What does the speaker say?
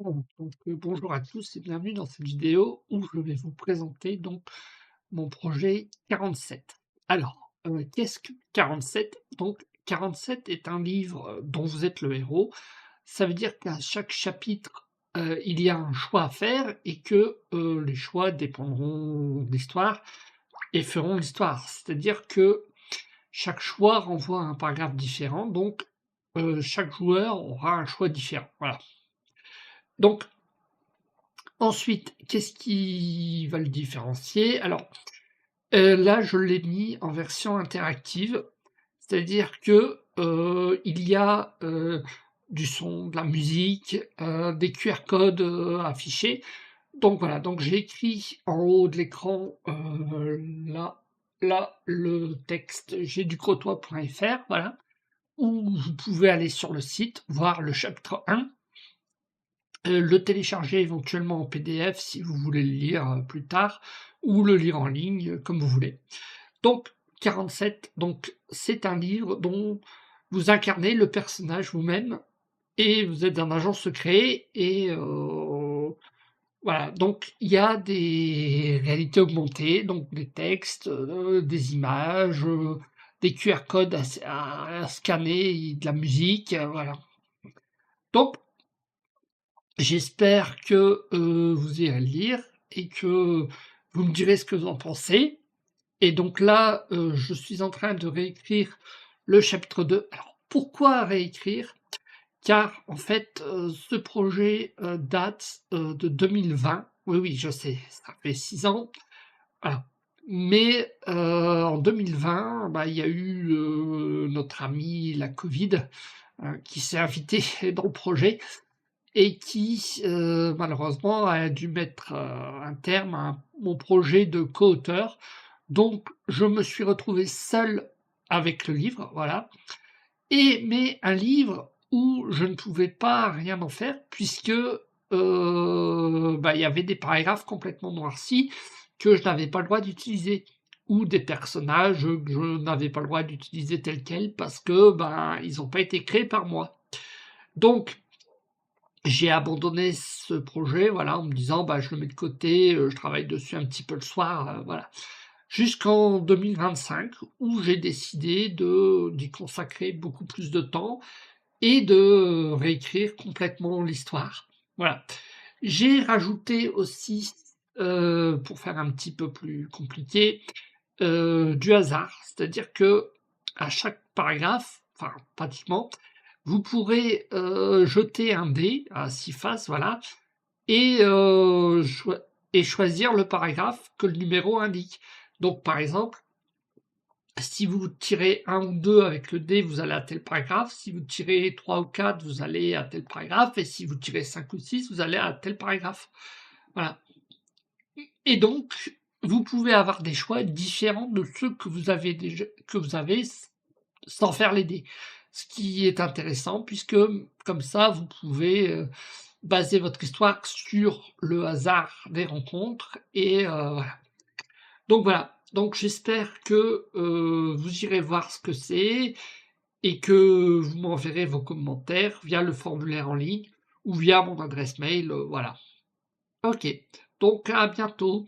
Bon, bonjour à tous et bienvenue dans cette vidéo où je vais vous présenter donc mon projet 47. Alors, qu'est-ce que 47? Donc 47 est un livre, dont vous êtes le héros. Ça veut dire qu'à chaque chapitre, il y a un choix à faire et que, les choix dépendront de l'histoire et feront l'histoire. C'est-à-dire que chaque choix renvoie à un paragraphe différent, donc chaque joueur aura un choix différent, voilà. Donc ensuite, qu'est-ce qui va le différencier? Alors, là, je l'ai mis en version interactive, c'est-à-dire que, il y a, du son, de la musique, des QR codes, affichés. Donc voilà, donc j'ai écrit en haut de l'écran, là, le texte j'ai-du-crotoy.fr, voilà, où vous pouvez aller sur le site, voir le chapitre 1. Le télécharger éventuellement en PDF si vous voulez le lire, plus tard ou le lire en ligne, comme vous voulez. Donc 47, donc c'est un livre dont vous incarnez le personnage vous-même et vous êtes un agent secret et voilà, donc il y a des réalités augmentées, donc des textes, des images, des QR codes à scanner, de la musique, voilà. Donc j'espère que, vous irez le lire et que vous me direz ce que vous en pensez et donc là, je suis en train de réécrire le chapitre 2. Alors pourquoi réécrire? Car en fait, ce projet, date, de 2020. Oui, oui, je sais, ça fait 6 ans, voilà. Mais, en 2020, bah, il y a eu, notre ami la covid, qui s'est invité dans le projet et qui, malheureusement a dû mettre, un terme à mon projet de coauteur. Donc je me suis retrouvé seul avec le livre, voilà, mais un livre où je ne pouvais pas rien en faire puisque, bah, il y avait des paragraphes complètement noircis que je n'avais pas le droit d'utiliser ou des personnages, que je n'avais pas le droit d'utiliser tels quels parce que, ben, ils ont pas été créés par moi. Donc j'ai abandonné ce projet, voilà, en me disant: «Bah, je le mets de côté, je travaille dessus un petit peu le soir», voilà. Jusqu'en 2025 où j'ai décidé d'y consacrer beaucoup plus de temps et de réécrire complètement l'histoire. Voilà. J'ai rajouté aussi, pour faire un petit peu plus compliqué, du hasard. C'est-à-dire qu'à chaque paragraphe, enfin pratiquement, vous pourrez, jeter un dé à 6 faces, voilà, et choisir le paragraphe que le numéro indique. Donc par exemple, si vous tirez 1 ou 2 avec le dé, vous allez à tel paragraphe, si vous tirez 3 ou 4, vous allez à tel paragraphe et si vous tirez 5 ou 6, vous allez à tel paragraphe. Voilà, et donc vous pouvez avoir des choix différents de ceux que vous avez déjà sans faire les dés. Ce qui est intéressant puisque, comme ça, vous pouvez, baser votre histoire sur le hasard des rencontres et voilà. Donc voilà, donc j'espère que, vous irez voir ce que c'est et que vous m'enverrez vos commentaires via le formulaire en ligne ou via mon adresse mail, voilà. OK, donc à bientôt.